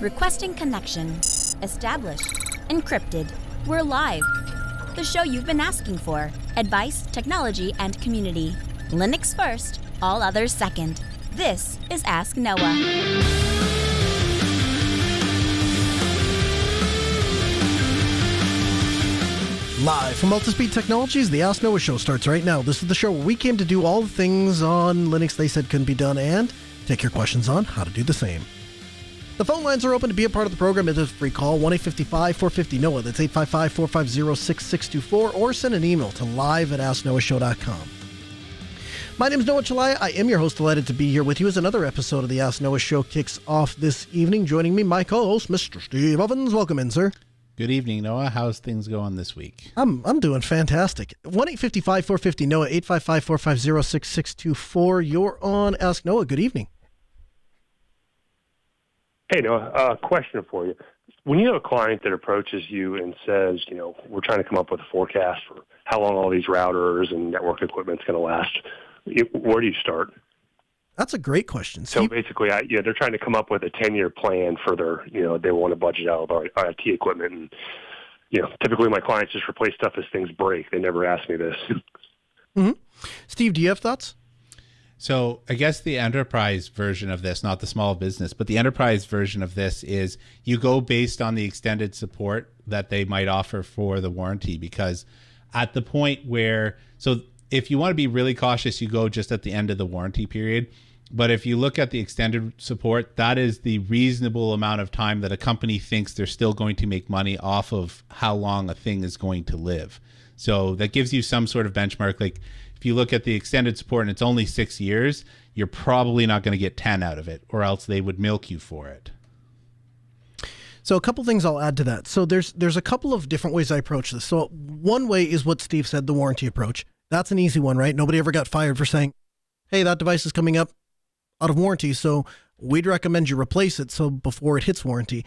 Requesting connection. Established. Encrypted. We're live. The show you've been asking for. Advice, technology, and community. Linux first, all others second. This is Ask Noah. Live from Multispeed Technologies, the Ask Noah show starts right now. This is the show where we came to do all the things on Linux they said couldn't be done and take your questions on how to do the same. The phone lines are open to be a part of the program. It is a free call, 1-855-450-NOAH. That's 855-450-6624, or send an email to live@asknoahshow.com. My name is Noah Chalaya. I am your host. Delighted to be here with you as another episode of the Ask Noah show kicks off this evening. Joining me, my co-host, Mr. Steve Ovens. Welcome in, sir. Good evening, Noah. How's things going this week? I'm doing fantastic. 1-855-450-NOAH, 855-450-6624. You're on Ask Noah. Good evening. Hey, Noah, question for you. When you have a client that approaches you and says, we're trying to come up with a forecast for how long all these routers and network equipment is going to last, where do you start? That's a great question. So basically, they're trying to come up with a 10-year plan for their, they want to budget out of our IT equipment. And, typically my clients just replace stuff as things break. They never ask me this. Mm-hmm. Steve, do you have thoughts? So I guess the enterprise version of this, not the small business, but the enterprise version of this is you go based on the extended support that they might offer for the warranty, because at the point where, so if you want to be really cautious, you go just at the end of the warranty period. But if you look at the extended support, that is the reasonable amount of time that a company thinks they're still going to make money off of how long a thing is going to live. So that gives you some sort of benchmark. Like if you look at the extended support and it's only 6 years, you're probably not going to get 10 out of it, or else they would milk you for it. So a couple things I'll add to that. So there's a couple of different ways I approach this. So one way is what Steve said, the warranty approach. That's an easy one, right? Nobody ever got fired for saying, hey, that device is coming up out of warranty, so we'd recommend you replace it so before it hits warranty.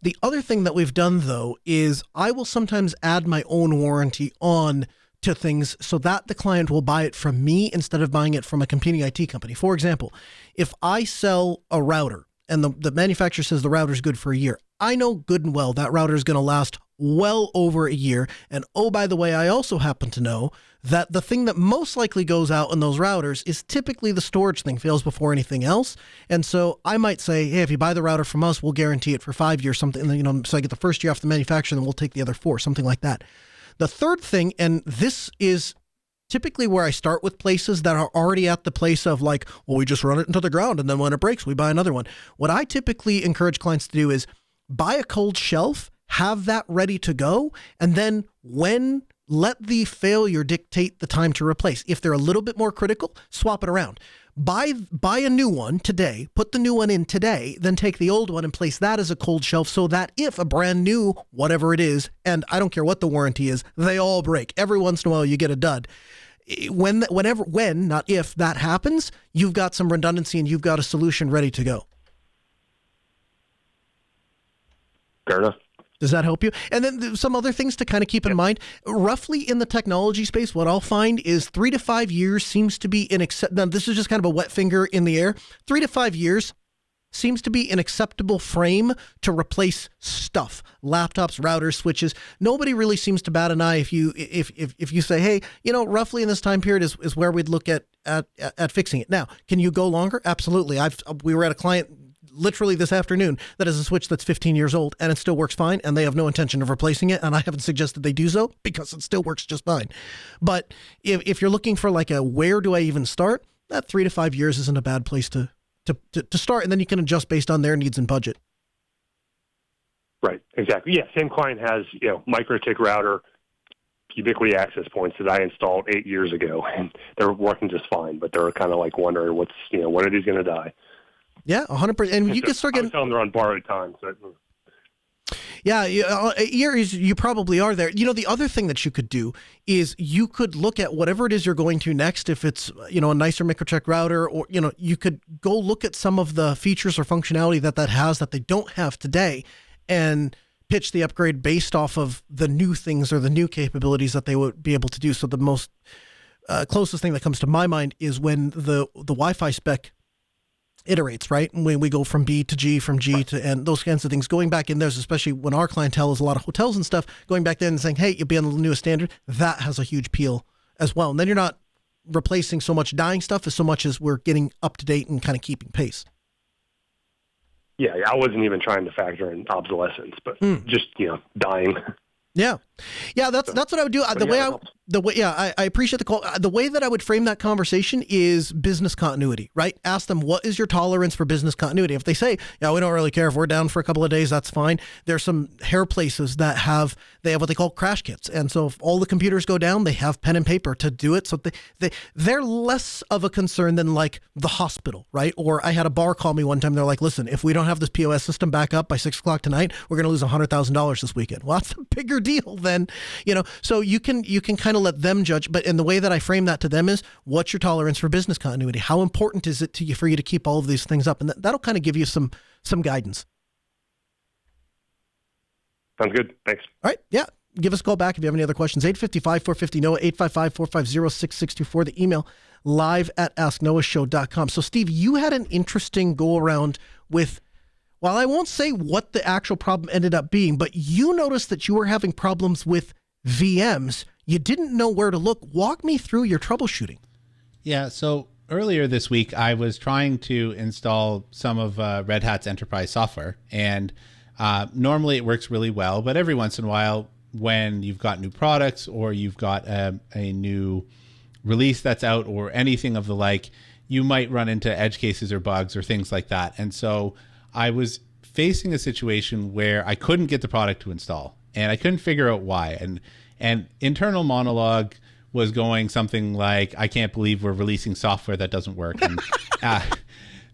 The other thing that we've done, though, is I will sometimes add my own warranty on to things so that the client will buy it from me instead of buying it from a competing IT company. For example, if I sell a router and the manufacturer says the router is good for a year, I know good and well that router is going to last well over a year. And oh, by the way, I also happen to know that the thing that most likely goes out in those routers is typically the storage thing fails before anything else. And so I might say, hey, if you buy the router from us, we'll guarantee it for 5 years, something, so I get the first year off the manufacturer, then we'll take the other 4, something like that. The third thing, and this is typically where I start with places that are already at the place of like, well, we just run it into the ground and then when it breaks, we buy another one. What I typically encourage clients to do is buy a cold shelf, have that ready to go, and then let the failure dictate the time to replace. If they're a little bit more critical, swap it around. Buy a new one today, put the new one in today, then take the old one and place that as a cold shelf so that if a brand new, whatever it is, and I don't care what the warranty is, they all break. Every once in a while you get a dud. When, not if, that happens, you've got some redundancy and you've got a solution ready to go. Fair enough. Does that help you? And then some other things to kind of keep in mind. Roughly in the technology space, what I'll find is 3 to 5 years seems to be now this is just kind of a wet finger in the air. 3 to 5 years seems to be an acceptable frame to replace stuff. Laptops, routers, switches. Nobody really seems to bat an eye if you say, hey, roughly in this time period is where we'd look at fixing it. Now, can you go longer? Absolutely. We were at a client literally this afternoon that is a switch that's 15 years old and it still works fine and they have no intention of replacing it, and I haven't suggested they do so because it still works just fine. But if you're looking for like a where do I even start, that 3 to 5 years isn't a bad place to start, and then you can adjust based on their needs and budget. Right, exactly. Yeah, same client has MikroTik router, Ubiquiti access points that I installed 8 years ago, and they're working just fine, but they're kind of like wondering when are these going to die. Yeah, 100%. And you can start getting. I tell them they're on borrowed time. So. Yeah, you probably are there. The other thing that you could do is you could look at whatever it is you're going to next. If it's a nicer MikroTik router, or you could go look at some of the features or functionality that has that they don't have today, and pitch the upgrade based off of the new things or the new capabilities that they would be able to do. So the most closest thing that comes to my mind is when the Wi-Fi spec iterates, right? And we go from B to G, from G to N, those kinds of things. Going back in there, especially when our clientele is a lot of hotels and stuff, going back then and saying, hey, you'll be on the newest standard, that has a huge appeal as well. And then you're not replacing so much dying stuff as so much as we're getting up to date and kind of keeping pace. Yeah, I wasn't even trying to factor in obsolescence, but just, dying. Yeah. Yeah, that's what I would do. I appreciate the call. The way that I would frame that conversation is business continuity, right? Ask them, what is your tolerance for business continuity? If they say, yeah, we don't really care if we're down for a couple of days, that's fine. There's some hair places that have what they call crash kits. And so if all the computers go down, they have pen and paper to do it. So they're less of a concern than like the hospital, right? Or I had a bar call me one time. They're like, listen, if we don't have this POS system back up by 6:00 tonight, we're going to lose $100,000 this weekend. Well, that's a bigger deal than, so you can kind of let them judge. But in the way that I frame that to them is, what's your tolerance for business continuity? How important is it to you for you to keep all of these things up? And that'll kind of give you some guidance. Sounds good. Thanks. All right. Yeah. Give us a call back if you have any other questions. 855-450-NOAH, 855-450-6624. The email live@asknoahshow.com. So Steve, you had an interesting go around with, well, I won't say what the actual problem ended up being, but you noticed that you were having problems with VMs. You didn't know where to look. Walk me through your troubleshooting. Yeah, so earlier this week, I was trying to install some of Red Hat's enterprise software, and normally it works really well, but every once in a while, when you've got new products or you've got a new release that's out or anything of the like, you might run into edge cases or bugs or things like that. And so I was facing a situation where I couldn't get the product to install, and I couldn't figure out why. And internal monologue was going something like, I can't believe we're releasing software that doesn't work. And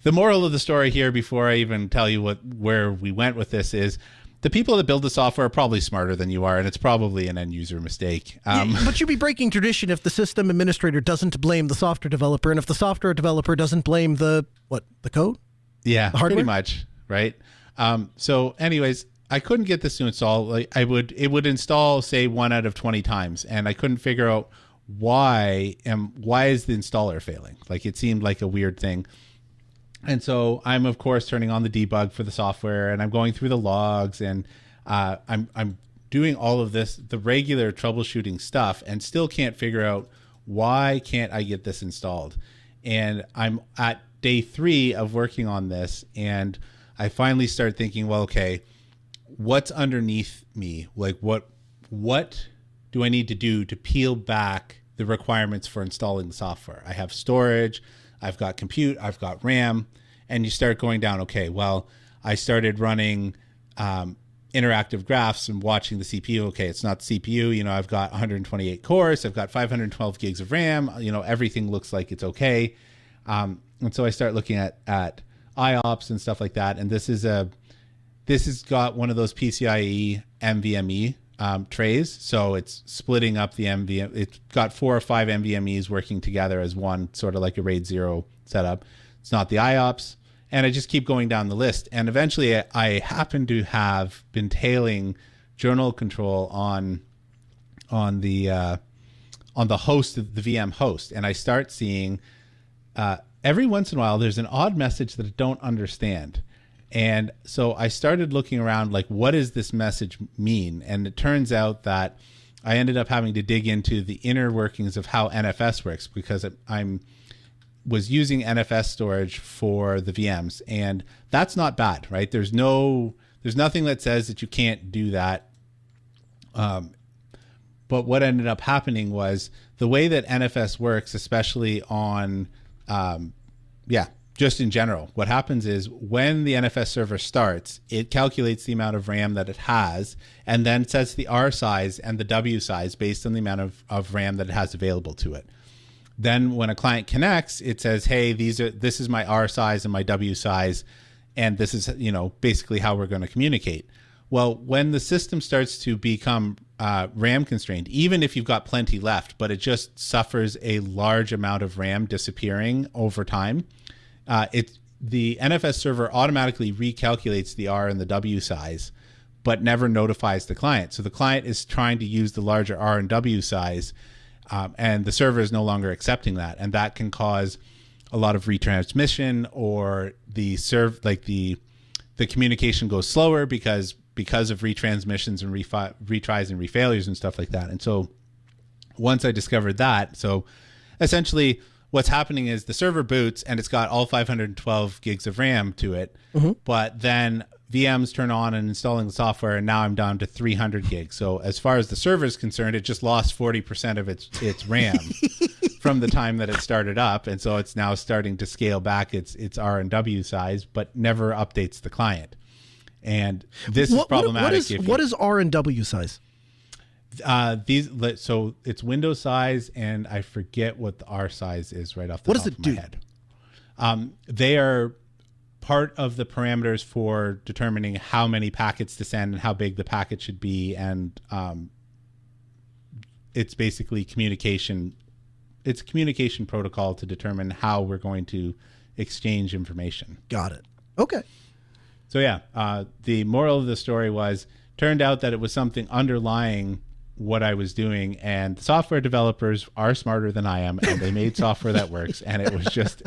the moral of the story here, before I even tell you where we went with this, is the people that build the software are probably smarter than you are, and it's probably an end user mistake. But you'd be breaking tradition if the system administrator doesn't blame the software developer, and if the software developer doesn't blame the code? Yeah, the hardware? Pretty much, right? So anyways, I couldn't get this to install. Like it would install, say, 1 out of 20 times, and I couldn't figure out why is the installer failing? Like, it seemed like a weird thing. And so I'm, of course, turning on the debug for the software, and I'm going through the logs, and I'm doing all of this, the regular troubleshooting stuff, and still can't figure out why can't I get this installed. And I'm at day 3 of working on this, and I finally start thinking, well, okay, what's underneath me? Like, what do I need to do to peel back the requirements for installing the software? I have storage, I've got compute, I've got RAM, and you start going down, okay, well, I started running interactive graphs and watching the CPU. Okay, it's not the CPU, I've got 128 cores, I've got 512 gigs of RAM, everything looks like it's okay. And so I start looking at IOPS and stuff like that, and this has got one of those PCIe NVMe trays, so it's splitting up the NVMe. It's got 4 or 5 NVMEs working together as one, sort of like a RAID 0 setup. It's not the IOPS, and I just keep going down the list. And eventually, I happen to have been tailing journal control on the host, the VM host, and I start seeing every once in a while there's an odd message that I don't understand. And so I started looking around, like, what does this message mean? And it turns out that I ended up having to dig into the inner workings of how NFS works, because I was using NFS storage for the VMs, and that's not bad, right? There's nothing that says that you can't do that. But what ended up happening was the way that NFS works, especially on, just in general, what happens is when the NFS server starts, it calculates the amount of RAM that it has, and then sets the R size and the W size based on the amount of RAM that it has available to it. Then when a client connects, it says, hey, this is my R size and my W size, and this is, basically how we're going to communicate. Well, when the system starts to become RAM constrained, even if you've got plenty left, but it just suffers a large amount of RAM disappearing over time, the NFS server automatically recalculates the R and the W size, but never notifies the client. So the client is trying to use the larger R and W size, and the server is no longer accepting that. And that can cause a lot of retransmission, or the communication goes slower because of retransmissions and retries and refailures and stuff like that. And so once I discovered that, so essentially what's happening is the server boots and it's got all 512 gigs of RAM to it, but then VMs turn on and installing the software, and now I'm down to 300 gigs. So as far as the server is concerned, it just lost 40% of its RAM from the time that it started up, and so it's now starting to scale back its R&W size, but never updates the client. And this is problematic. What is R&W size? So it's window size, and I forget what the R size is right off the top of my head. They are part of the parameters for determining how many packets to send and how big the packet should be, and it's basically communication. It's a communication protocol to determine how we're going to exchange information. Got it. Okay. So yeah, the moral of the story turned out that it was something underlying what I was doing, and the software developers are smarter than I am, and they made software that works, and it was just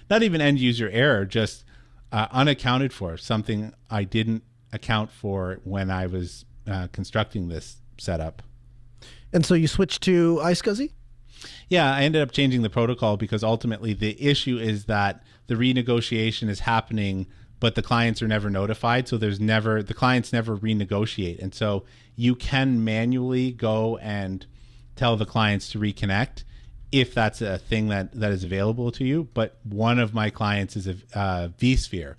not even end user error, just unaccounted for, something I didn't account for when I was constructing this setup. And so you switched to iSCSI? Yeah, I ended up changing the protocol because ultimately the issue is that the renegotiation is happening, but the clients are never notified. So the clients never renegotiate. And so you can manually go and tell the clients to reconnect if that's a thing that is available to you. But one of my clients is a vSphere,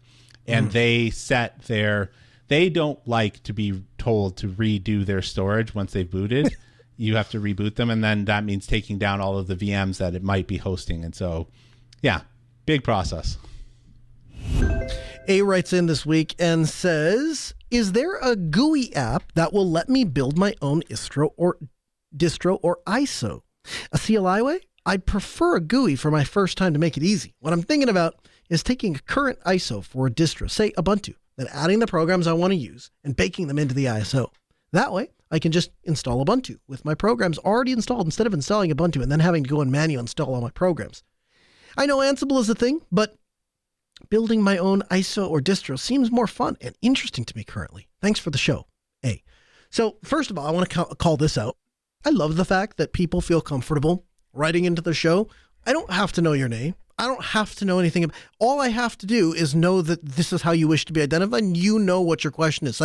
and they don't like to be told to redo their storage once they've booted. You have to reboot them, and then that means taking down all of the VMs that it might be hosting. And so, yeah, big process. A writes in this week and says, is there a GUI app that will let me build my own distro or ISO? A CLI way? I'd prefer a GUI for my first time to make it easy. What I'm thinking about is taking a current ISO for a distro, say Ubuntu, then adding the programs I want to use and baking them into the ISO. That way, I can just install Ubuntu with my programs already installed instead of installing Ubuntu and then having to go and manually install all my programs. I know Ansible is a thing, but building my own ISO or distro seems more fun and interesting to me currently. Thanks for the show, A. So first of all, I want to call this out. I love the fact that people feel comfortable writing into the show. I don't have to know your name. I don't have to know anything. All I have to do is know that this is how you wish to be identified, and you know what your question is.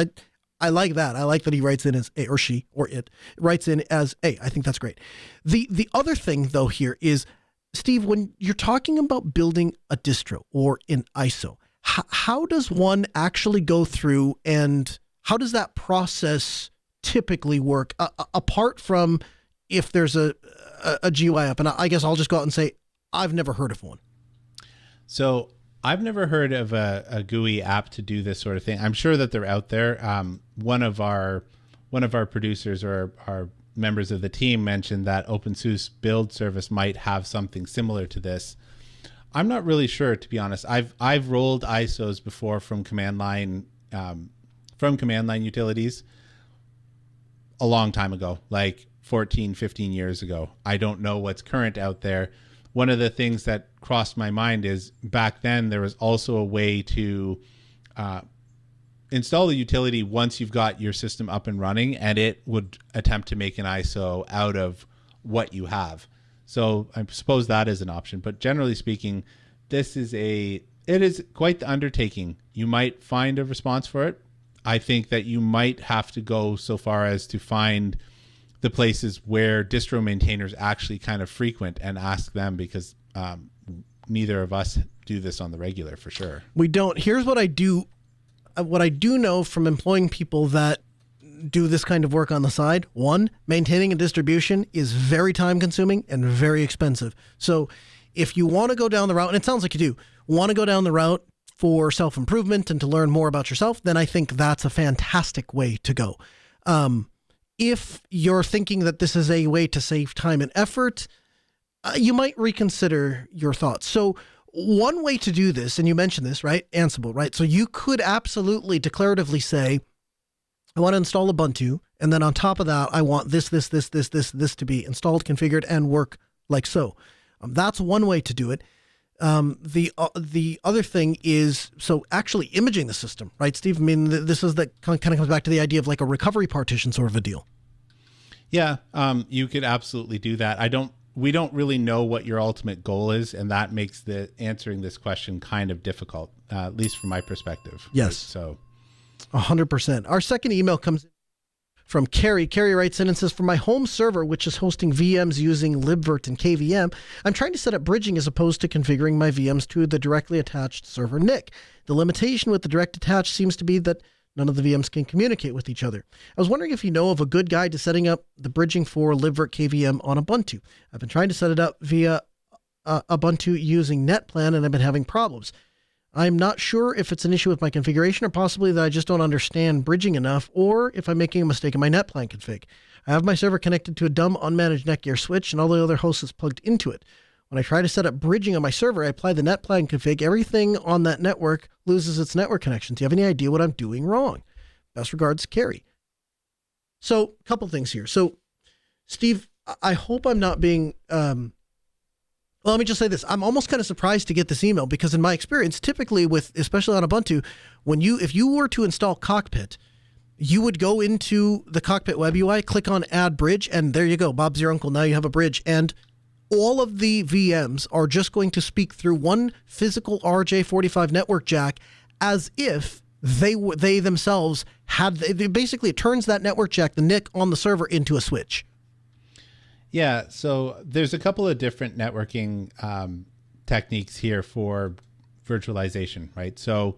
I like that. I like that he writes in as A, or she, or it writes in as A. I think that's great. The other thing, though, here is, Steve, when you're talking about building a distro or an ISO, how does one actually go through, and how does that process typically work, apart from if there's a GUI app? And I guess I'll just go out and say, I've never heard of one. So I've never heard of a GUI app to do this sort of thing. I'm sure that they're out there. One of our producers or our members of the team mentioned that OpenSUSE build service might have something similar to this. I'm not really sure, to be honest. I've rolled ISOs before from command line utilities a long time ago, like 14, 15 years ago. I don't know what's current out there. One of the things that crossed my mind is back then there was also a way to install the utility once you've got your system up and running, and it would attempt to make an ISO out of what you have. So I suppose that is an option, but generally speaking, it is quite the undertaking. You might find a response for it. I think that you might have to go so far as to find the places where distro maintainers actually kind of frequent and ask them, because neither of us do this on the regular, for sure. We don't. Here's what I do. What I do know from employing people that do this kind of work on the side: one, maintaining a distribution is very time consuming and very expensive. So if you want to go down the route, and it sounds like you do, want to go down the route for self-improvement and to learn more about yourself, then I think that's a fantastic way to go. If you're thinking that this is a way to save time and effort, you might reconsider your thoughts. So one way to do this, and you mentioned this, right? Ansible, right? So you could absolutely declaratively say, I want to install Ubuntu, and then on top of that, I want this to be installed, configured, and work like so. That's one way to do it. The other thing is, so actually imaging the system, right, Steve? I mean, this is that kind of comes back to the idea of like a recovery partition sort of a deal. Yeah, you could absolutely do that. We don't really know what your ultimate goal is, and that makes answering this question kind of difficult, at least from my perspective. Yes. Right? So 100%. Our second email comes from Carrie. Carrie writes in and says, for my home server, which is hosting VMs using libvirt and KVM, I'm trying to set up bridging as opposed to configuring my VMs to the directly attached server NIC. The limitation with the direct attached seems to be that none of the VMs can communicate with each other. I was wondering if you know of a good guide to setting up the bridging for libvirt KVM on Ubuntu. I've been trying to set it up via Ubuntu using NetPlan, and I've been having problems. I'm not sure if it's an issue with my configuration or possibly that I just don't understand bridging enough, or if I'm making a mistake in my NetPlan config. I have my server connected to a dumb unmanaged Netgear switch and all the other hosts is plugged into it. When I try to set up bridging on my server, I apply the NetPlan config. Everything on that network loses its network connection. Do you have any idea what I'm doing wrong? Best regards, Carrie. So, a couple things here. So, Steve, I hope I'm not being... well, let me just say this. I'm almost kind of surprised to get this email because in my experience, typically especially on Ubuntu, if you were to install Cockpit, you would go into the Cockpit web UI, click on Add Bridge, and there you go. Bob's your uncle. Now you have a bridge. And all of the VMs are just going to speak through one physical RJ45 network jack as if they themselves basically it turns that network jack, the NIC on the server, into a switch. Yeah, so there's a couple of different networking techniques here for virtualization, right? So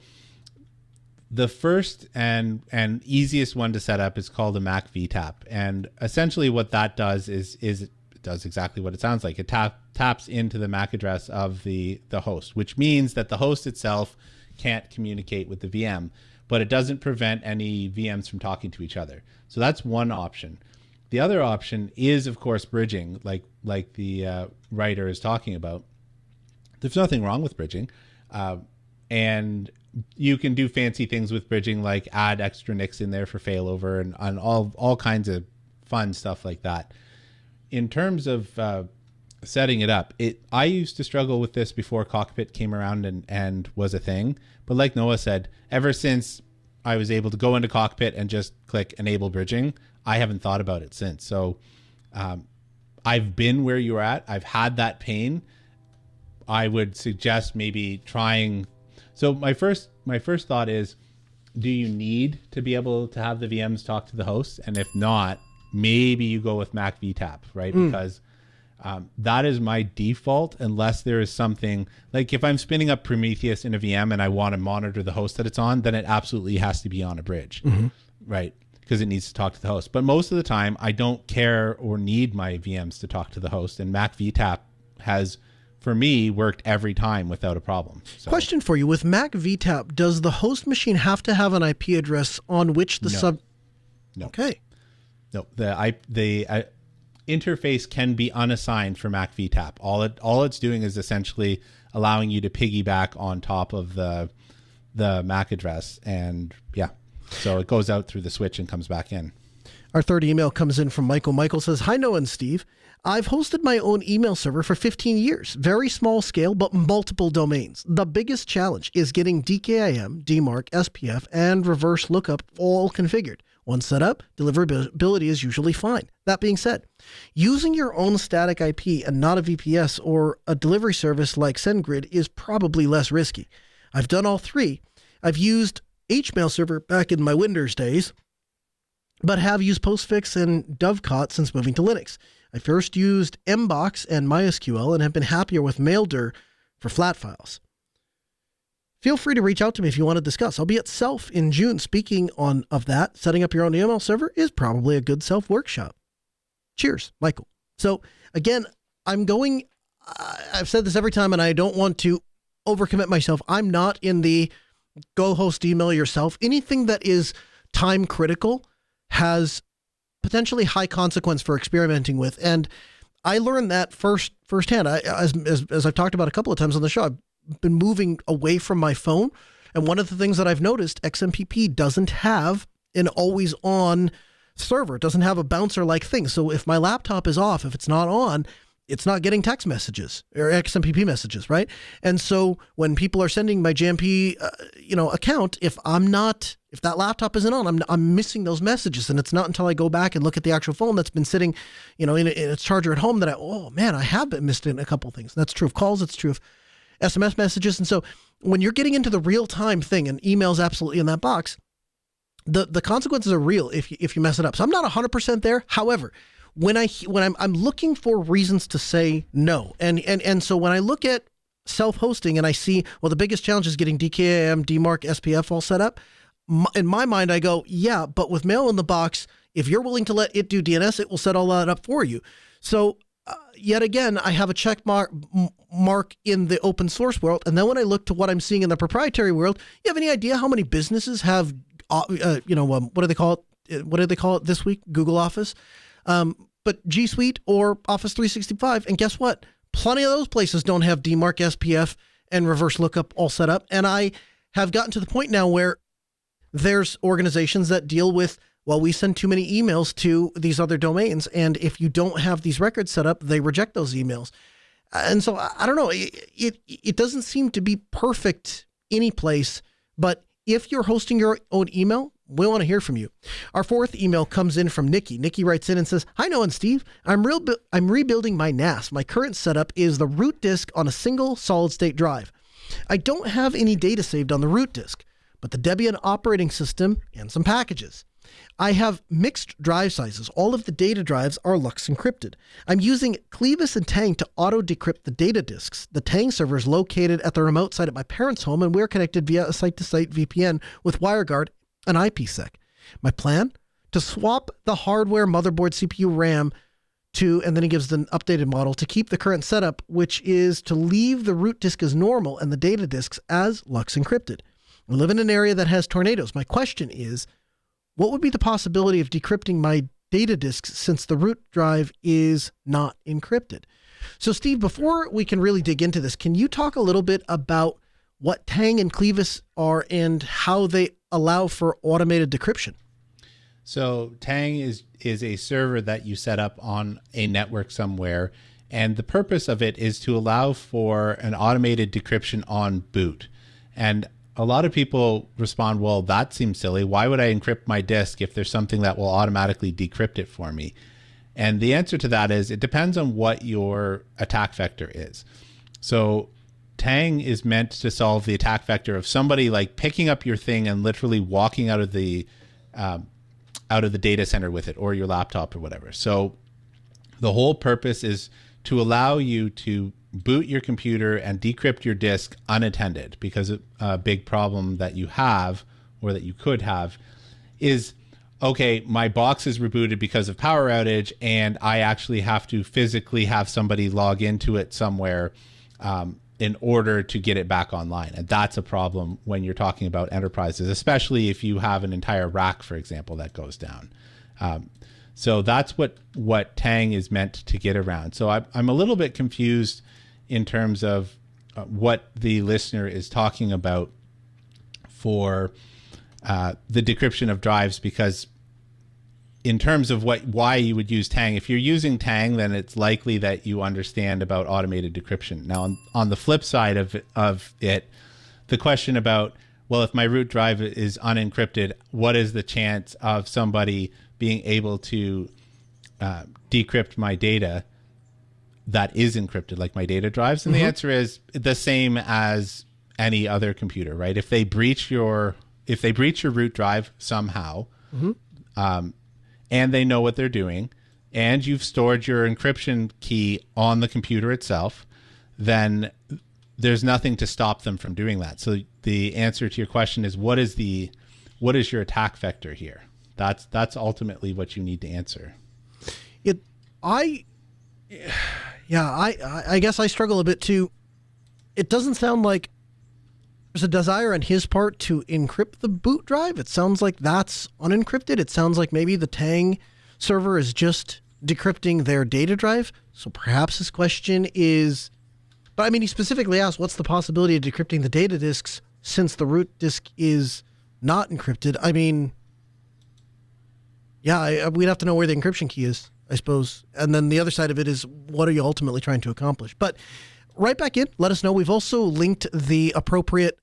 the first and easiest one to set up is called a Mac VTAP. And essentially what that does is it does exactly what it sounds like. It taps into the MAC address of the host, which means that the host itself can't communicate with the VM, but it doesn't prevent any VMs from talking to each other. So that's one option. The other option is, of course, bridging, like the writer is talking about. There's nothing wrong with bridging. And you can do fancy things with bridging, like add extra NICs in there for failover and all kinds of fun stuff like that. In terms of setting it up, I used to struggle with this before Cockpit came around and was a thing. But like Noah said, ever since I was able to go into Cockpit and just click Enable Bridging, I haven't thought about it since. So I've been where you're at. I've had that pain. I would suggest maybe trying. So my first thought is, do you need to be able to have the VMs talk to the host? And if not, maybe you go with Mac VTAP, right? Because that is my default, unless there is something like if I'm spinning up Prometheus in a VM and I want to monitor the host that it's on, then it absolutely has to be on a bridge, right? Because it needs to talk to the host. But most of the time, I don't care or need my VMs to talk to the host. And Mac VTAP has, for me, worked every time without a problem. So. Question for you. With Mac VTAP, does the host machine have to have an IP address on which the No. Okay. No, the interface can be unassigned for Mac VTAP. All it's doing is essentially allowing you to piggyback on top of the MAC address. And yeah. So it goes out through the switch and comes back in. Our third email comes in from Michael. Michael says, hi, Noah and Steve. I've hosted my own email server for 15 years. Very small scale, but multiple domains. The biggest challenge is getting DKIM, DMARC, SPF, and reverse lookup all configured. Once set up, deliverability is usually fine. That being said, using your own static IP and not a VPS or a delivery service like SendGrid is probably less risky. I've done all three. I've used HMail server back in my Windows days, but have used Postfix and Dovecot since moving to Linux. I first used Mbox and MySQL and have been happier with Maildir for flat files. Feel free to reach out to me if you want to discuss. I'll be at Self in June. Speaking of that, setting up your own email server is probably a good Self workshop. Cheers, Michael. So again, I've said this every time and I don't want to overcommit myself. I'm not in the go host email yourself. Anything that is time critical has potentially high consequence for experimenting with. And I learned that firsthand. As I've talked about a couple of times on the show, I've been moving away from my phone. And one of the things that I've noticed, XMPP doesn't have an always on server. It doesn't have a bouncer like thing. So if my laptop is off, if it's not on, it's not getting text messages or XMPP messages, right? And so when people are sending my JMP, account, if that laptop isn't on, I'm missing those messages. And it's not until I go back and look at the actual phone that's been sitting, in its charger at home that I have been missed in a couple of things. And that's true of calls. It's true of SMS messages. And so when you're getting into the real time thing, and email's absolutely in that box, the consequences are real if you mess it up. So I'm not 100% there. However, when I'm looking for reasons to say no, and so when I look at self-hosting and I see, well, the biggest challenge is getting DKIM, DMARC, SPF all set up. In my mind, I go, yeah, but with Mail in the Box, if you're willing to let it do DNS, it will set all that up for you. So yet again, I have a check mark in the open source world, and then when I look to what I'm seeing in the proprietary world, you have any idea how many businesses have, what do they call it? What do they call it this week? Google Office. But G Suite or Office 365. And guess what? Plenty of those places don't have DMARC, SPF, and reverse lookup all set up. And I have gotten to the point now where there's organizations that deal with, well, we send too many emails to these other domains. And if you don't have these records set up, they reject those emails. And so I don't know. It doesn't seem to be perfect any place, but if you're hosting your own email, we want to hear from you. Our fourth email comes in from Nikki. Nikki writes in and says, "Hi, Noah and Steve. I'm rebuilding my NAS. My current setup is the root disk on a single solid-state drive. I don't have any data saved on the root disk, but the Debian operating system and some packages. I have mixed drive sizes. All of the data drives are LUKS encrypted. I'm using Clevis and Tang to auto-decrypt the data disks. The Tang server is located at the remote site at my parents' home, and we're connected via a site-to-site VPN with WireGuard and IPsec. My plan? To swap the hardware, motherboard, CPU, RAM to, and then he gives an updated model, to keep the current setup, which is to leave the root disk as normal and the data disks as LUKS encrypted. I live in an area that has tornadoes. My question is, what would be the possibility of decrypting my data disks since the root drive is not encrypted?" So Steve, before we can really dig into this, can you talk a little bit about what Tang and Clevis are and how they allow for automated decryption? So Tang is a server that you set up on a network somewhere, and the purpose of it is to allow for an automated decryption on boot. And a lot of people respond, well, that seems silly. Why would I encrypt my disk if there's something that will automatically decrypt it for me? And the answer to that is it depends on what your attack vector is. So Tang is meant to solve the attack vector of somebody like picking up your thing and literally walking out of the data center with it, or your laptop or whatever. So the whole purpose is to allow you to boot your computer and decrypt your disk unattended, because a big problem that you have, or that you could have, is, okay, my box is rebooted because of power outage, and I actually have to physically have somebody log into it somewhere in order to get it back online. And that's a problem when you're talking about enterprises, especially if you have an entire rack, for example, that goes down. So that's what Tang is meant to get around. So I'm a little bit confused in terms of what the listener is talking about for the decryption of drives, because in terms of why you would use Tang, if you're using Tang, then it's likely that you understand about automated decryption. Now, on the flip side of it, the question about, well, if my root drive is unencrypted, what is the chance of somebody being able to decrypt my data that is encrypted, like my data drives? And the answer is the same as any other computer, right? If they breach your root drive somehow, and they know what they're doing, and you've stored your encryption key on the computer itself, then there's nothing to stop them from doing that. So the answer to your question is, what is your attack vector here? That's ultimately what you need to answer. I guess I struggle a bit too. It doesn't sound like there's a desire on his part to encrypt the boot drive. It sounds like that's unencrypted. It sounds like maybe the Tang server is just decrypting their data drive. So perhaps his question is, but I mean, he specifically asked, what's the possibility of decrypting the data disks since the root disk is not encrypted? I mean, yeah, we'd have to know where the encryption key is. I suppose. And then the other side of it is, what are you ultimately trying to accomplish? But right back in, let us know. We've also linked the appropriate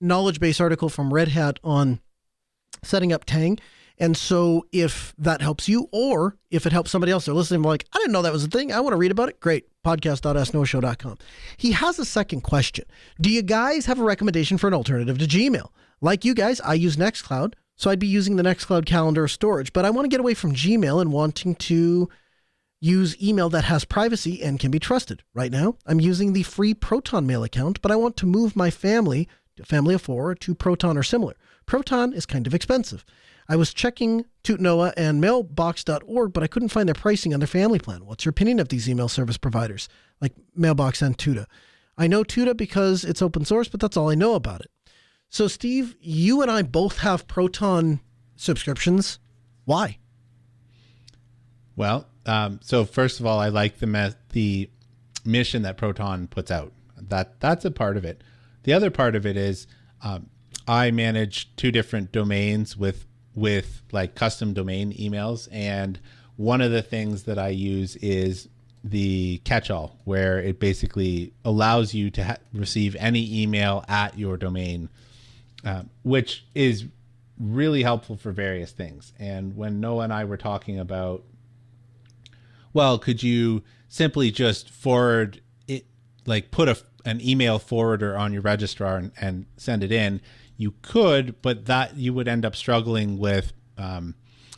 knowledge base article from Red Hat on setting up Tang. And so if that helps you, or if it helps somebody else, they're listening, like, I didn't know that was a thing. I want to read about it. Great. Podcast.asknoahshow.com. He has a second question. Do you guys have a recommendation for an alternative to Gmail? Like you guys, I use Nextcloud, so I'd be using the Nextcloud calendar storage, but I want to get away from Gmail and wanting to use email that has privacy and can be trusted. Right now, I'm using the free Proton Mail account, but I want to move my family of 4, to Proton or similar. Proton is kind of expensive. I was checking TootNoah and mailbox.org, but I couldn't find their pricing on their family plan. What's your opinion of these email service providers like Mailbox and Tuta? I know Tuta because it's open source, but that's all I know about it. So, Steve, you and I both have Proton subscriptions. Why? Well, so first of all, I like the mission that Proton puts out. That's a part of it. The other part of it is I manage 2 different domains with like custom domain emails, and one of the things that I use is the catch-all, where it basically allows you to receive any email at your domain, which is really helpful for various things. And when Noah and I were talking about, well, could you simply just forward it, like put an email forwarder on your registrar and send it in? You could, but that you would end up struggling with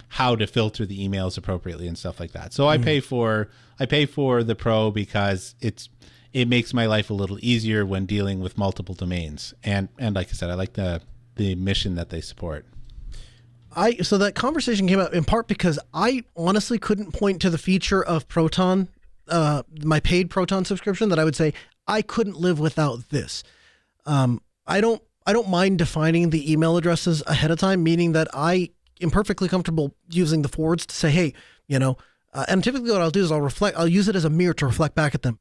how to filter the emails appropriately and stuff like that. So I pay for the Pro because it makes my life a little easier when dealing with multiple domains. And like I said, I like the mission that they support. So that conversation came up in part because I honestly couldn't point to the feature of Proton, my paid Proton subscription, that I would say I couldn't live without this. I don't mind defining the email addresses ahead of time, meaning that I am perfectly comfortable using the forwards to say, hey, and typically what I'll do is I'll use it as a mirror to reflect back at them.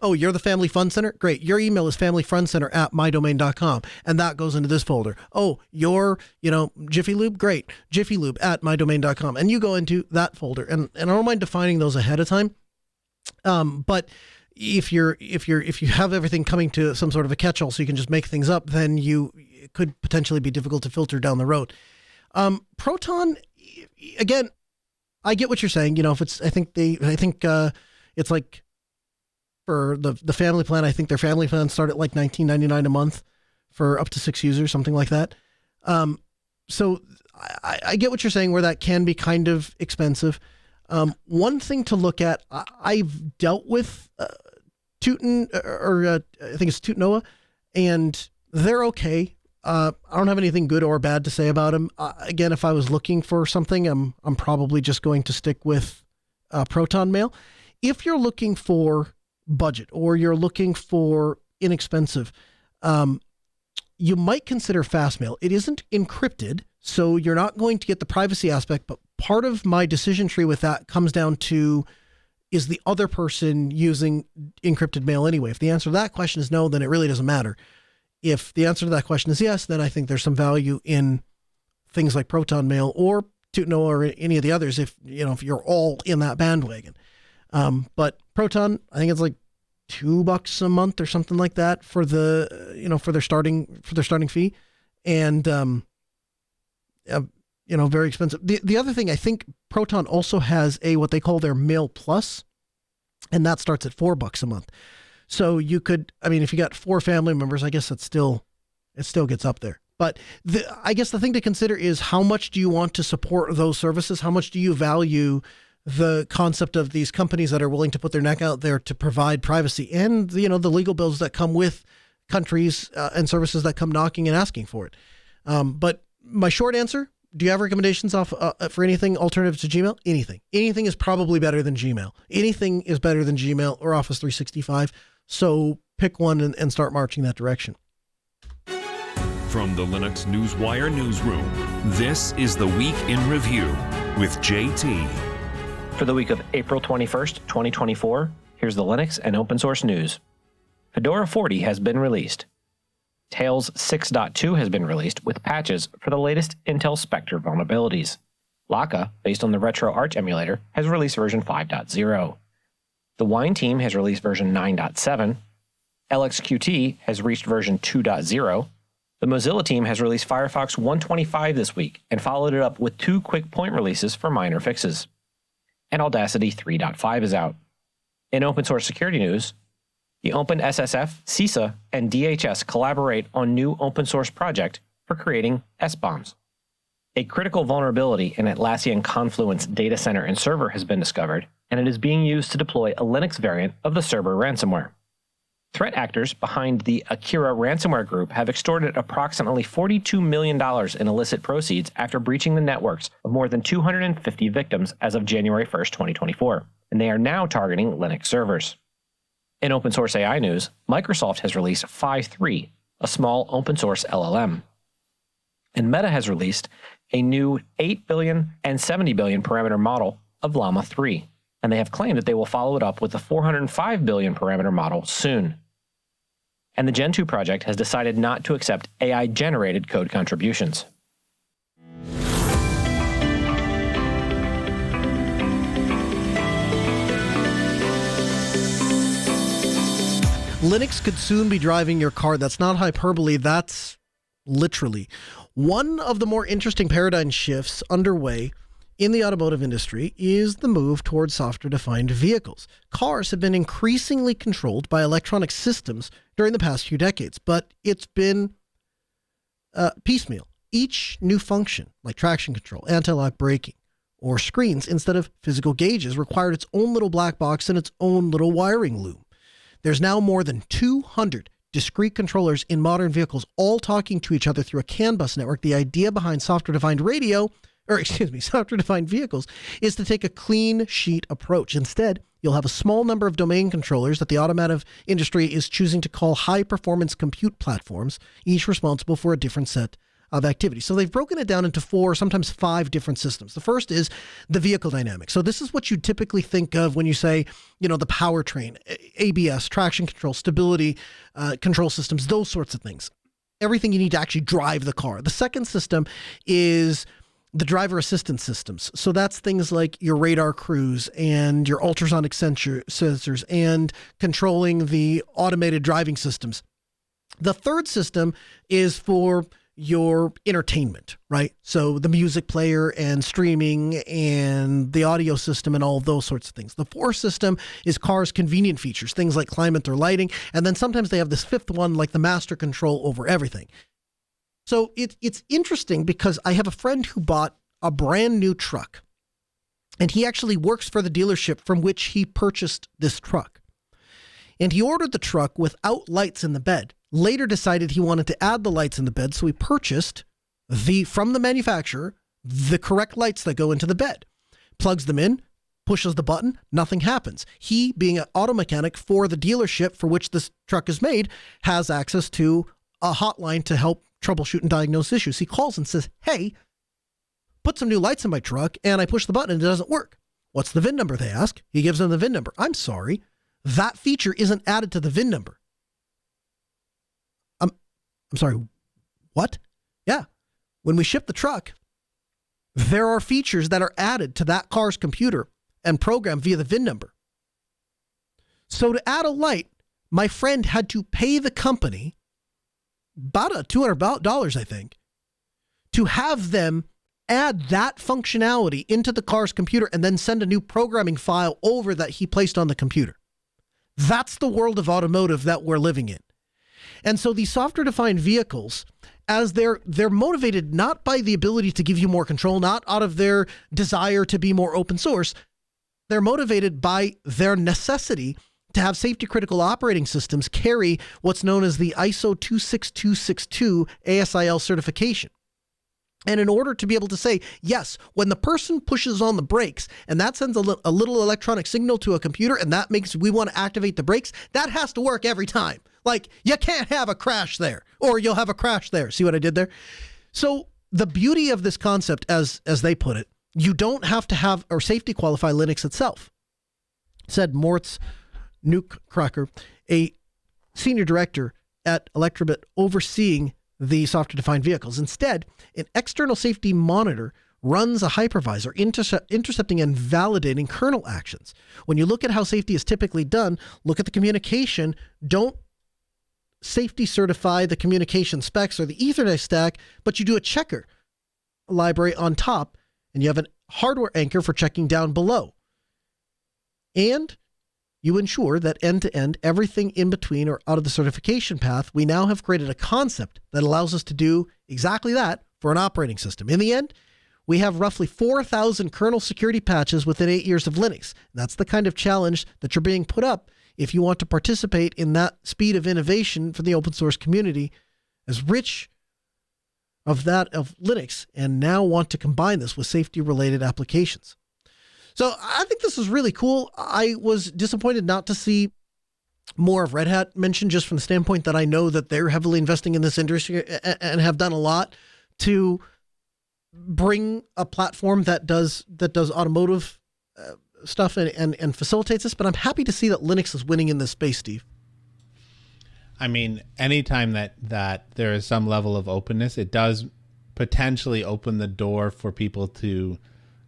Oh, you're the Family Fun Center? Great. Your email is familyfuncenter@mydomain.com, and that goes into this folder. Oh, you're, Jiffy Lube? Great. Jiffy Lube @mydomain.com, and you go into that folder. And I don't mind defining those ahead of time. But if you have everything coming to some sort of a catch-all so you can just make things up, then it could potentially be difficult to filter down the road. Proton, again, I get what you're saying. If it's, I think it's like for the family plan, I think their family plan start at like $19.99 a month for up to 6 users, something like that. So I get what you're saying, where that can be kind of expensive. One thing to look at, I've dealt with Tootin, or I think it's TootNoah, and they're okay. I don't have anything good or bad to say about them. Again, if I was looking for something, I'm probably just going to stick with Proton Mail. If you're looking for budget or you're looking for inexpensive, you might consider Fastmail. It isn't encrypted, so you're not going to get the privacy aspect, but part of my decision tree with that comes down to, is the other person using encrypted mail anyway? If the answer to that question is no, then it really doesn't matter. If the answer to that question is yes, then I think there's some value in things like Proton Mail or TootNoah or any of the others if you're all in that bandwagon. But Proton, I think it's like $2 a month or something like that for their starting fee. And very expensive. The other thing, I think Proton also has what they call their Mail Plus, and that starts at $4 a month. So you could, if you got 4 family members, I guess it still gets up there. But I guess the thing to consider is, how much do you want to support those services? How much do you value the concept of these companies that are willing to put their neck out there to provide privacy, and the legal bills that come with countries and services that come knocking and asking for it? But my short answer: do you have recommendations for anything alternative to Gmail? Anything is probably better than Gmail. Anything is better than Gmail or Office 365. So pick one and start marching that direction. From the Linux Newswire newsroom, this is the Week in Review with JT. For the week of April 21st, 2024, here's the Linux and open source news. Fedora 40 has been released. Tails 6.2 has been released with patches for the latest Intel Spectre vulnerabilities. Laka, based on the Retro Arch emulator, has released version 5.0. The Wine team has released version 9.7. LXQT has reached version 2.0. The Mozilla team has released Firefox 125 this week and followed it up with 2 quick point releases for minor fixes. And Audacity 3.5 is out. In open source security news, the OpenSSF, CISA, and DHS collaborate on new open source project for creating S-bombs. A critical vulnerability in Atlassian Confluence data center and server has been discovered, and it is being used to deploy a Linux variant of the Cerber ransomware. Threat actors behind the Akira ransomware group have extorted approximately $42 million in illicit proceeds after breaching the networks of more than 250 victims as of January 1st, 2024, and they are now targeting Linux servers. In open source AI news, Microsoft has released Phi 3, a small open source LLM. And Meta has released a new 8 billion and 70 billion parameter model of Llama 3, and they have claimed that they will follow it up with a 405 billion parameter model soon. And the Gen 2 project has decided not to accept AI-generated code contributions. Linux could soon be driving your car. That's not hyperbole, that's literally. One of the more interesting paradigm shifts underway in the automotive industry is the move towards software-defined vehicles. Cars have been increasingly controlled by electronic systems during the past few decades, but it's been piecemeal. Each new function, like traction control, anti-lock braking, or screens, instead of physical gauges, required its own little black box and its own little wiring loom. There's now more than 200 discrete controllers in modern vehicles, all talking to each other through a CAN bus network. The idea behind software-defined vehicles is to take a clean sheet approach. Instead, you'll have a small number of domain controllers that the automotive industry is choosing to call high-performance compute platforms, each responsible for a different set of activities. So they've broken it down into 4, sometimes 5 different systems. The first is the vehicle dynamics. So this is what you typically think of when you say, the powertrain, ABS, traction control, stability, control systems, those sorts of things. Everything you need to actually drive the car. The second system is the driver assistance systems. So that's things like your radar cruise and your ultrasonic sensors and controlling the automated driving systems. The third system is for your entertainment, right? So the music player and streaming and the audio system and all of those sorts of things. The fourth system is cars' convenient features, things like climate or lighting. And then sometimes they have this fifth one, like the master control over everything. So it's interesting because I have a friend who bought a brand new truck, and he actually works for the dealership from which he purchased this truck. And he ordered the truck without lights in the bed. Later decided he wanted to add the lights in the bed, so he purchased from the manufacturer the correct lights that go into the bed. Plugs them in, pushes the button, nothing happens. He, being an auto mechanic for the dealership for which this truck is made, has access to a hotline to help troubleshoot and diagnose issues. He calls and says, "Hey, put some new lights in my truck," and I push the button and it doesn't work. "What's the VIN number?" they ask. He gives them the VIN number. "I'm sorry, that feature isn't added to the VIN number." I'm sorry, what? Yeah. When we ship the truck, there are features that are added to that car's computer and programmed via the VIN number. So to add a light, my friend had to pay the company about $200, I think, to have them add that functionality into the car's computer and then send a new programming file over that he placed on the computer. That's the world of automotive that we're living in. And so these software-defined vehicles, as they're motivated not by the ability to give you more control, not out of their desire to be more open source, they're motivated by their necessity to have safety-critical operating systems carry what's known as the ISO 26262 ASIL certification. And in order to be able to say, yes, when the person pushes on the brakes and that sends a little electronic signal to a computer and that makes we want to activate the brakes, that has to work every time. Like, you can't have a crash there, or you'll have a crash there. See what I did there? So the beauty of this concept, as they put it, you don't have to have or safety qualify Linux itself, said Moritz Nukkraker, a senior director at Electrobit overseeing the software-defined vehicles. Instead, an external safety monitor runs a hypervisor intercepting and validating kernel actions. When you look at how safety is typically done, look at the communication. Don't safety certify the communication specs or the Ethernet stack, but you do a checker library on top, and you have a hardware anchor for checking down below. And you ensure that end-to-end, everything in between or out of the certification path, we now have created a concept that allows us to do exactly that for an operating system. In the end, we have roughly 4,000 kernel security patches within 8 years of Linux. That's the kind of challenge that you're being put up if you want to participate in that speed of innovation for the open source community, as rich of that of Linux, and now want to combine this with safety-related applications. So I think this is really cool. I was disappointed not to see more of Red Hat mentioned, just from the standpoint that I know that they're heavily investing in this industry and have done a lot to bring a platform that does automotive stuff and facilitates this. But I'm happy to see that Linux is winning in this space, Steve. I mean, anytime that there is some level of openness, it does potentially open the door for people to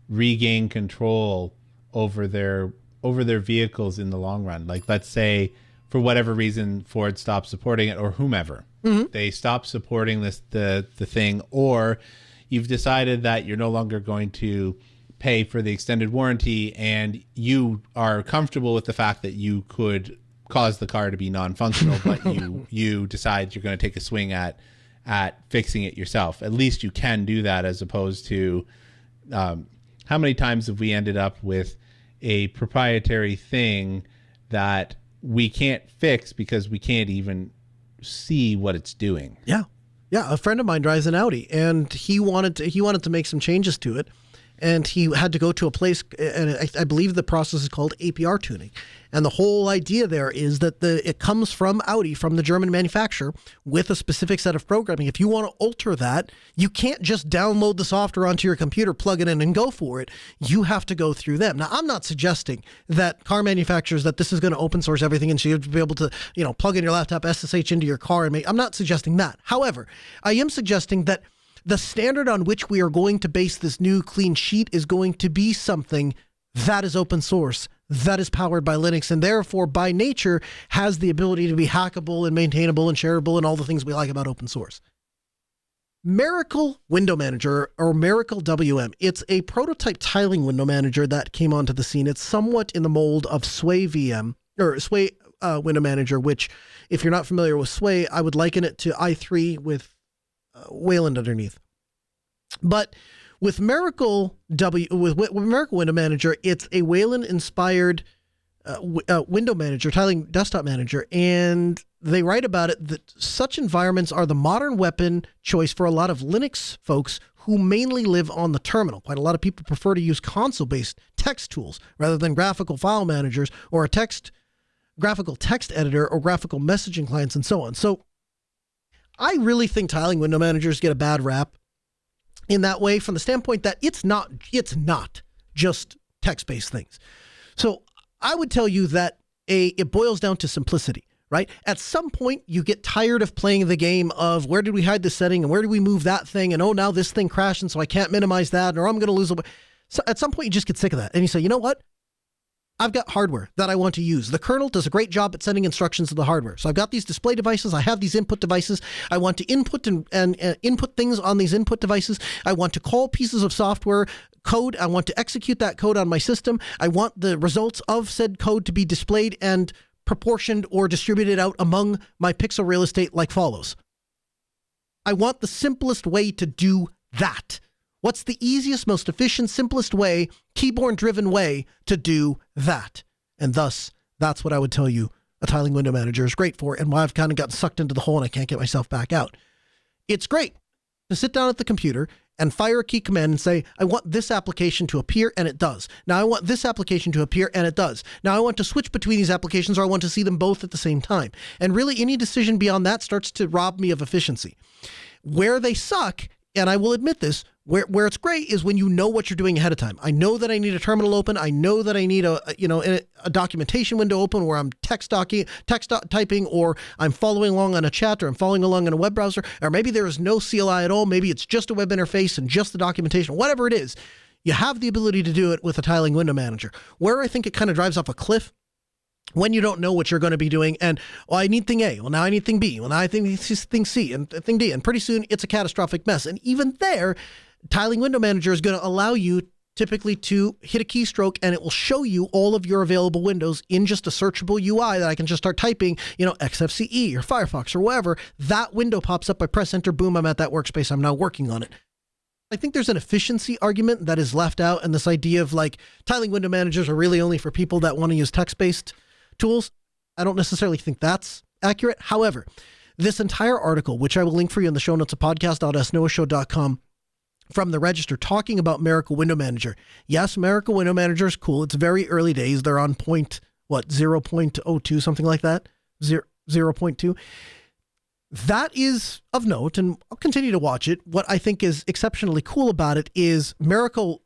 regain control over their vehicles in the long run. Like, let's say for whatever reason Ford stops supporting it, or whomever, they stop supporting the thing, or you've decided that you're no longer going to pay for the extended warranty, and you are comfortable with the fact that you could cause the car to be non-functional, but you decide you're going to take a swing at fixing it yourself. At least you can do that, as opposed to how many times have we ended up with a proprietary thing that we can't fix because we can't even see what it's doing? Yeah. A friend of mine drives an Audi, and he wanted to make some changes to it, and he had to go to a place, and I believe the process is called APR tuning. And the whole idea there is that it comes from Audi, from the German manufacturer, with a specific set of programming. If you want to alter that, you can't just download the software onto your computer, plug it in, and go for it. You have to go through them. Now, I'm not suggesting that car manufacturers, that this is going to open source everything, and so you have to be able to, plug in your laptop, SSH into your car, and make. I'm not suggesting that. However, I am suggesting that the standard on which we are going to base this new clean sheet is going to be something that is open source, that is powered by Linux, and therefore by nature has the ability to be hackable and maintainable and shareable and all the things we like about open source. Miracle Window Manager, or Miracle WM, it's a prototype tiling window manager that came onto the scene. It's somewhat in the mold of Sway VM, or Sway Window Manager, which, if you're not familiar with Sway, I would liken it to i3 with Wayland underneath. But with Miracle Miracle Window Manager, it's a Wayland-inspired window manager, tiling desktop manager, and they write about it that such environments are the modern weapon choice for a lot of Linux folks who mainly live on the terminal. Quite a lot of people prefer to use console-based text tools rather than graphical file managers or a graphical text editor or graphical messaging clients and so on. So I really think tiling window managers get a bad rap in that way, from the standpoint that it's not just text-based things. So I would tell you that it boils down to simplicity, right? At some point, you get tired of playing the game of where did we hide this setting and where did we move that thing, and now this thing crashed and so I can't minimize that, or I'm going to lose a. So at some point, you just get sick of that, and you say, you know what? I've got hardware that I want to use. The kernel does a great job at sending instructions to the hardware. So I've got these display devices. I have these input devices. I want to input and input things on these input devices. I want to call pieces of software code. I want to execute that code on my system. I want the results of said code to be displayed and proportioned or distributed out among my pixel real estate like follows. I want the simplest way to do that. What's the easiest, most efficient, simplest way, keyboard-driven way to do that? And thus, that's what I would tell you a tiling window manager is great for, and why I've kind of gotten sucked into the hole and I can't get myself back out. It's great to sit down at the computer and fire a key command and say, I want this application to appear, and it does. Now I want this application to appear, and it does. Now I want to switch between these applications, or I want to see them both at the same time. And really, any decision beyond that starts to rob me of efficiency. Where they suck, and I will admit this, Where it's great is when you know what you're doing ahead of time. I know that I need a terminal open. I know that I need a documentation window open where I'm text typing, or I'm following along on a chat, or I'm following along in a web browser, or maybe there is no CLI at all. Maybe it's just a web interface and just the documentation, whatever it is. You have the ability to do it with a tiling window manager. Where I think it kind of drives off a cliff, when you don't know what you're going to be doing, and I need thing A, well, now I need thing B, well, now I think thing C and thing D, and pretty soon it's a catastrophic mess. And even there, Tiling Window Manager is going to allow you typically to hit a keystroke, and it will show you all of your available windows in just a searchable UI that I can just start typing, XFCE or Firefox or whatever. That window pops up, I press enter, boom, I'm at that workspace, I'm now working on it. I think there's an efficiency argument that is left out, and this idea of like tiling window managers are really only for people that want to use text-based tools. I don't necessarily think that's accurate. However, this entire article, which I will link for you in the show notes of podcast.snoashow.com, from the Register, talking about Miracle Window Manager. Yes, Miracle Window Manager is cool. It's very early days. They're on 0.02, something like that, 0.2. That is of note, and I'll continue to watch it. What I think is exceptionally cool about it is Miracle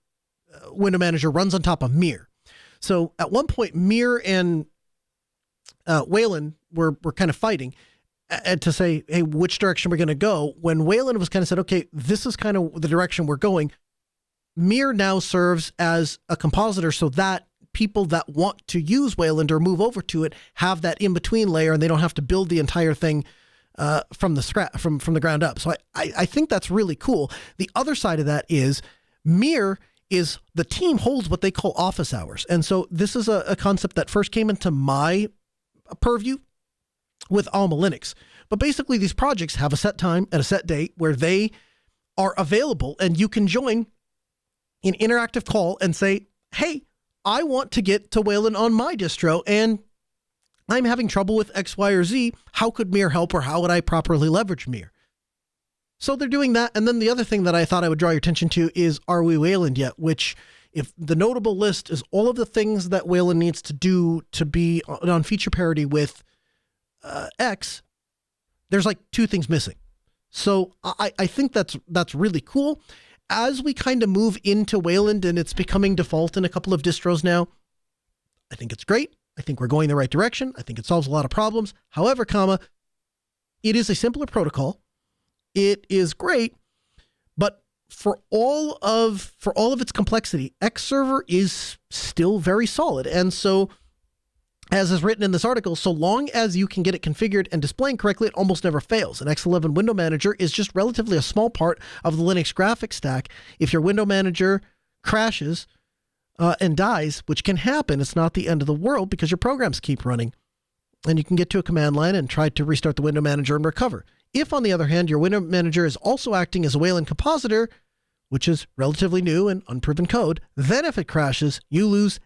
Window Manager runs on top of Mir. So at one point, Mir and Wayland were kind of fighting to say, hey, which direction we're going to go. When Wayland was kind of said, okay, this is kind of the direction we're going, Mir now serves as a compositor so that people that want to use Wayland or move over to it have that in-between layer, and they don't have to build the entire thing from the ground up. So I think that's really cool. The other side of that is Mir is the team holds what they call office hours. And so this is a concept that first came into my purview with Alma Linux. But basically these projects have a set time and a set date where they are available, and you can join an interactive call and say, hey, I want to get to Wayland on my distro, and I'm having trouble with X, Y, or Z. How could Mir help, or how would I properly leverage Mir? So they're doing that. And then the other thing that I thought I would draw your attention to is, are we Wayland yet? Which, if the notable list is all of the things that Wayland needs to do to be on feature parity with X, there's like two things missing. So I think that's really cool. As we kind of move into Wayland and it's becoming default in a couple of distros now, I think it's great. I think we're going the right direction. I think it solves a lot of problems. However, it is a simpler protocol. It is great, but for all of its complexity, X server is still very solid. And so, as is written in this article, so long as you can get it configured and displaying correctly, it almost never fails. An X11 window manager is just relatively a small part of the Linux graphics stack. If your window manager crashes and dies, which can happen, it's not the end of the world because your programs keep running. And you can get to a command line and try to restart the window manager and recover. If, on the other hand, your window manager is also acting as a Wayland compositor, which is relatively new and unproven code, then if it crashes, you lose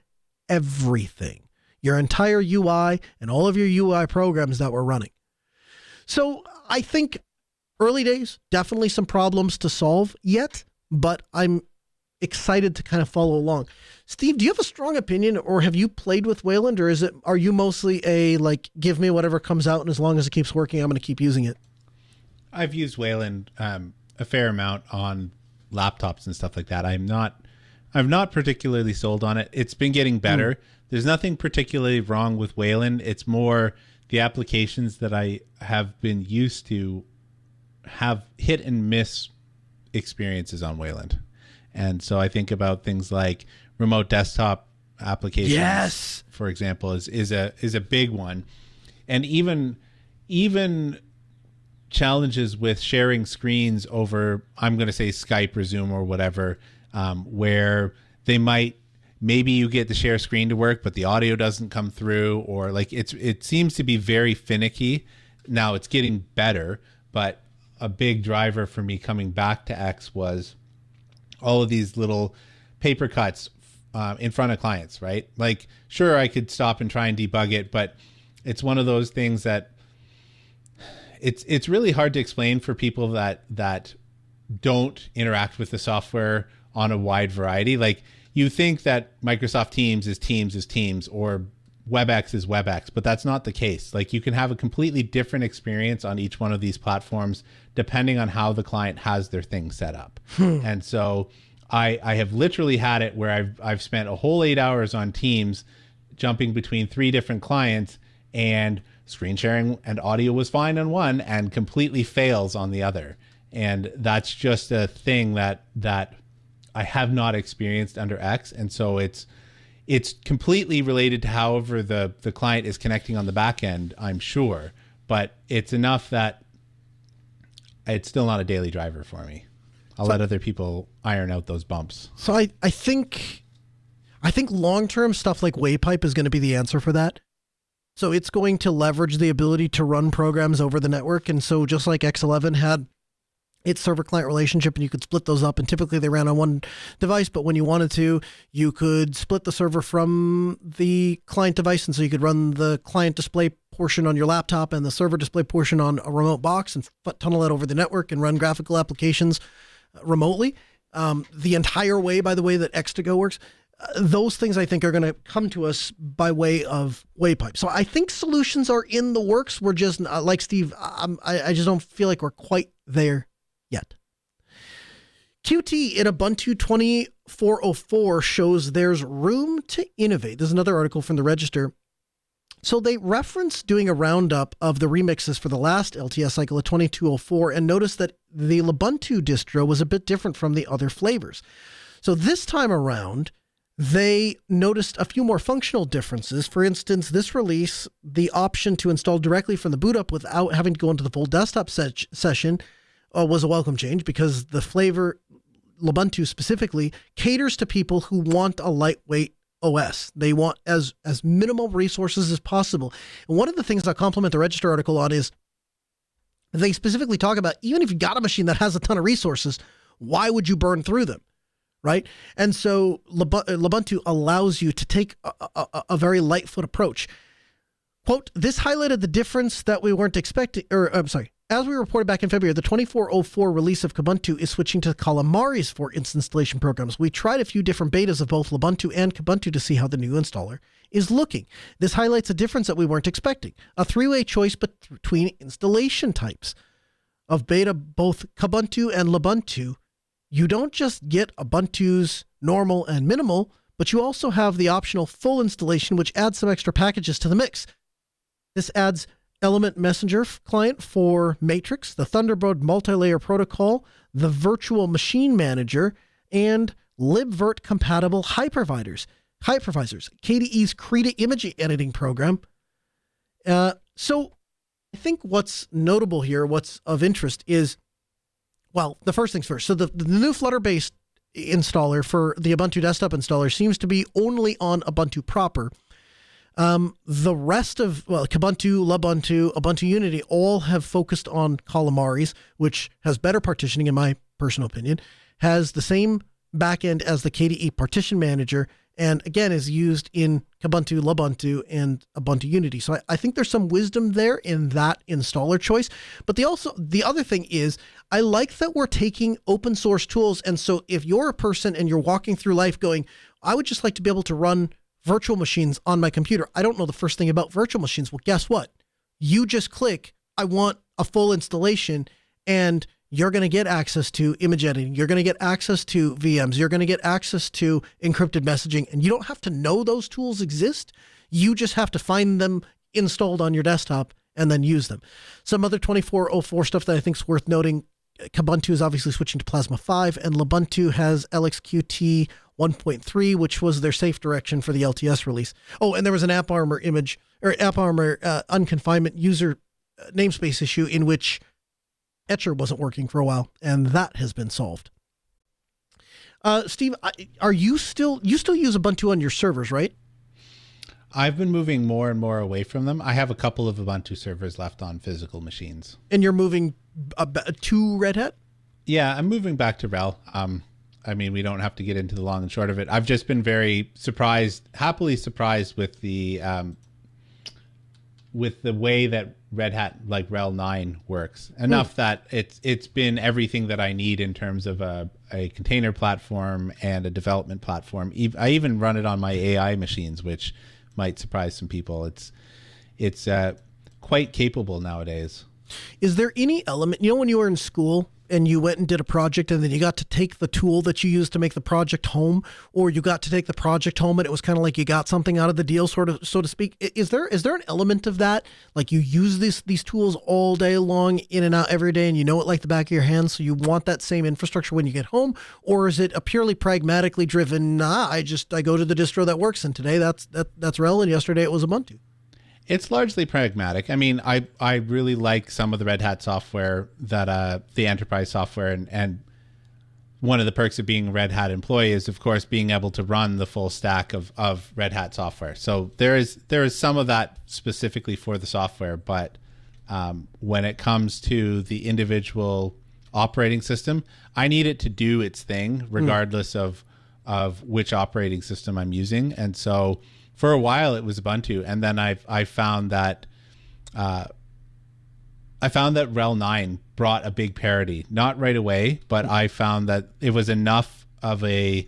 everything. Your entire UI and all of your UI programs that were running. So I think early days, definitely some problems to solve yet, but I'm excited to kind of follow along. Steve, do you have a strong opinion, or have you played with Wayland, or are you mostly give me whatever comes out, and as long as it keeps working, I'm going to keep using it? I've used Wayland a fair amount on laptops and stuff like that. I'm not particularly sold on it. It's been getting better. There's nothing particularly wrong with Wayland. It's more the applications that I have been used to have hit and miss experiences on Wayland. And so I think about things like remote desktop applications, yes, for example, is a big one. And even challenges with sharing screens over, I'm going to say Skype or Zoom or whatever, where maybe you get the share screen to work, but the audio doesn't come through, or it seems to be very finicky. Now it's getting better, but a big driver for me coming back to X was all of these little paper cuts in front of clients, right? Like, sure, I could stop and try and debug it, but it's one of those things that it's really hard to explain for people that don't interact with the software on a wide variety. Like, you think that Microsoft Teams is Teams, or WebEx is WebEx, but that's not the case. Like, you can have a completely different experience on each one of these platforms depending on how the client has their thing set up. And so I have literally had it where I've spent a whole 8 hours on Teams jumping between 3 different clients, and screen sharing and audio was fine on one and completely fails on the other. And that's just a thing that I have not experienced under X. And so it's completely related to however the client is connecting on the back end, I'm sure, but it's enough that it's still not a daily driver for me. I'll let other people iron out those bumps. So I think long-term stuff like Waypipe is going to be the answer for that. So it's going to leverage the ability to run programs over the network. And so just like X11 had its server-client relationship, and you could split those up, and typically they ran on one device, but when you wanted to, you could split the server from the client device, and so you could run the client display portion on your laptop and the server display portion on a remote box and tunnel it over the network and run graphical applications remotely. The entire way, by the way, that X2Go works, those things I think are going to come to us by way of Waypipe. So I think solutions are in the works. We're just, like Steve, I just don't feel like we're quite there yet. Qt in Ubuntu 24.04 shows there's room to innovate. There's another article from the Register. So they reference doing a roundup of the remixes for the last LTS cycle of 2204 and noticed that the Ubuntu distro was a bit different from the other flavors. So this time around, they noticed a few more functional differences. For instance, this release, the option to install directly from the boot up without having to go into the full desktop session was a welcome change, because the flavor, Ubuntu specifically, caters to people who want a lightweight OS. They want as minimal resources as possible. And one of the things I compliment the Register article on is they specifically talk about, even if you got a machine that has a ton of resources, why would you burn through them? Right? And so Ubuntu allows you to take a very lightfoot approach. Quote, this highlighted the difference that we weren't expecting, as we reported back in February, the 2404 release of Kubuntu is switching to Calamares for its installation programs. We tried a few different betas of both Ubuntu and Kubuntu to see how the new installer is looking. This highlights a difference that we weren't expecting. A three-way choice between installation types. Of beta, both Kubuntu and Lubuntu, you don't just get Ubuntu's normal and minimal, but you also have the optional full installation, which adds some extra packages to the mix. This adds Element Messenger client for Matrix, the Thunderbird multi-layer protocol, the Virtual Machine Manager, and libvirt-compatible hypervisors, KDE's Krita image editing program. So I think what's notable here, what's of interest is, well, the first things first. So the new Flutter-based installer for the Ubuntu desktop installer seems to be only on Ubuntu proper. The rest of, Kubuntu, Lubuntu, Ubuntu Unity all have focused on Calamares, which has better partitioning in my personal opinion, has the same backend as the KDE partition manager, and again is used in Kubuntu, Lubuntu, and Ubuntu Unity. So I think there's some wisdom there in that installer choice. But the other thing is, I like that we're taking open source tools. And so if you're a person and you're walking through life going, I would just like to be able to run virtual machines on my computer. I don't know the first thing about virtual machines. Well, guess what? You just click, I want a full installation, and you're going to get access to image editing. You're going to get access to VMs. You're going to get access to encrypted messaging. And you don't have to know those tools exist. You just have to find them installed on your desktop and then use them. Some other 2404 stuff that I think is worth noting. Kubuntu is obviously switching to Plasma 5, and Lubuntu has LXQT 1.3, which was their safe direction for the LTS release. Oh, and there was an AppArmor unconfinement user namespace issue in which Etcher wasn't working for a while, and that has been solved. Steve, are you still use Ubuntu on your servers, right? I've been moving more and more away from them. I have a couple of Ubuntu servers left on physical machines. And you're moving to Red Hat? Yeah, I'm moving back to RHEL. I mean, we don't have to get into the long and short of it. I've just been very happily surprised with the way that Red Hat, like RHEL 9, works. Enough that it's been everything that I need in terms of a container platform and a development platform. I even run it on my AI machines, which might surprise some people. It's quite capable nowadays. Is there any element, when you were in school and you went and did a project and then you got to take the tool that you used to make the project home, or you got to take the project home and it was kind of like you got something out of the deal, sort of, so to speak? Is there an element of that? Like you use these tools all day long, in and out every day, and you know it like the back of your hand, so you want that same infrastructure when you get home? Or is it a purely pragmatically driven, I go to the distro that works, and today that's RHEL, and yesterday it was Ubuntu? It's largely pragmatic. I mean, I really like some of the Red Hat software, that the enterprise software, and one of the perks of being a Red Hat employee is, of course, being able to run the full stack of Red Hat software. So there is some of that specifically for the software, but when it comes to the individual operating system, I need it to do its thing regardless of which operating system I'm using. And so for a while it was Ubuntu, and then I found that RHEL 9 brought a big parity. Not right away, but I found that it was enough of a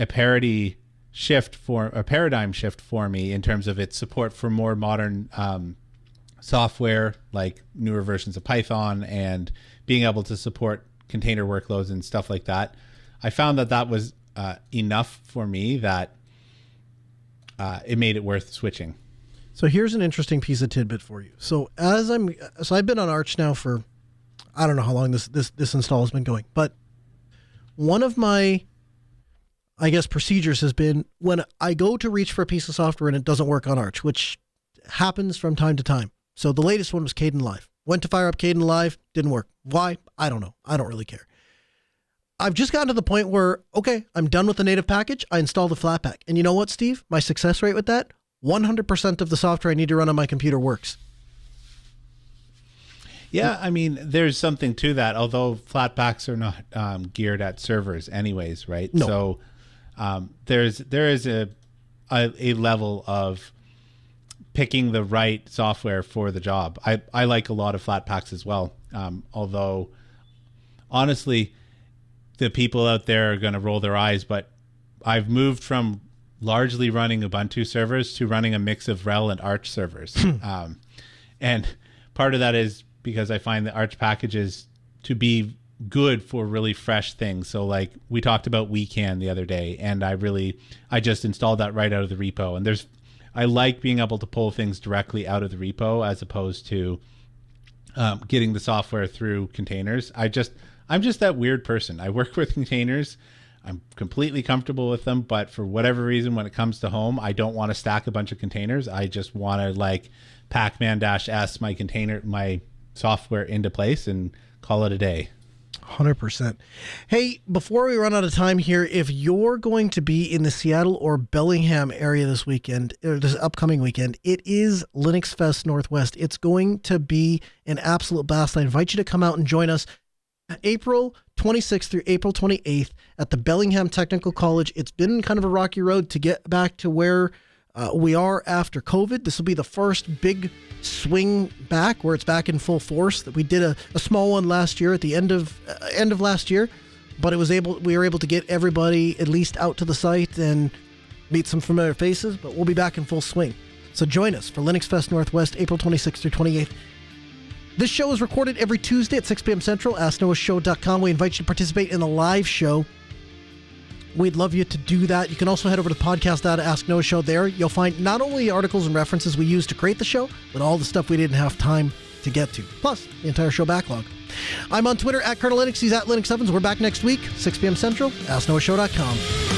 paradigm shift for me in terms of its support for more modern software, like newer versions of Python, and being able to support container workloads and stuff like that. I found that was enough for me that it made it worth switching. So here's an interesting piece of tidbit for you. So I've been on Arch now for, I don't know how long this install has been going, but one of my, I guess, procedures has been when I go to reach for a piece of software and it doesn't work on Arch, which happens from time to time. So the latest one was Kdenlive. Went to fire up Kdenlive, didn't work. Why? I don't know. I don't really care. I've just gotten to the point where, okay, I'm done with the native package. I installed the Flatpak. And you know what, Steve? My success rate with that, 100% of the software I need to run on my computer works. Yeah, I mean, there's something to that, although Flatpaks are not geared at servers anyways, right? No. So there is a level of picking the right software for the job. I like a lot of Flatpaks as well, although honestly, the people out there are going to roll their eyes, but I've moved from largely running Ubuntu servers to running a mix of RHEL and Arch servers. And part of that is because I find the Arch packages to be good for really fresh things. So like we talked about WeCan the other day, and I just installed that right out of the repo. And I like being able to pull things directly out of the repo as opposed to getting the software through containers. I'm just that weird person. I work with containers. I'm completely comfortable with them, but for whatever reason, when it comes to home, I don't want to stack a bunch of containers. I just want to like Pacman-S my software into place and call it a day. 100%. Hey, before we run out of time here, if you're going to be in the Seattle or Bellingham area this weekend, or this upcoming weekend, it is Linux Fest Northwest. It's going to be an absolute blast. I invite you to come out and join us April 26th through April 28th at the Bellingham Technical College. It's been kind of a rocky road to get back to where we are after COVID. This will be the first big swing back where it's back in full force. That we did a small one last year at the end of last year, but we were able to get everybody at least out to the site and meet some familiar faces. But we'll be back in full swing. So join us for Linux Fest Northwest, April 26th through 28th. This show is recorded every Tuesday at 6 p.m. Central, AskNoahShow.com. We invite you to participate in the live show. We'd love you to do that. You can also head over to the podcast at Ask Noah Show. There, you'll find not only the articles and references we used to create the show, but all the stuff we didn't have time to get to, plus the entire show backlog. I'm on Twitter at Colonel Linux. He's at Linux Evans. We're back next week, 6 p.m. Central, AskNoahShow.com.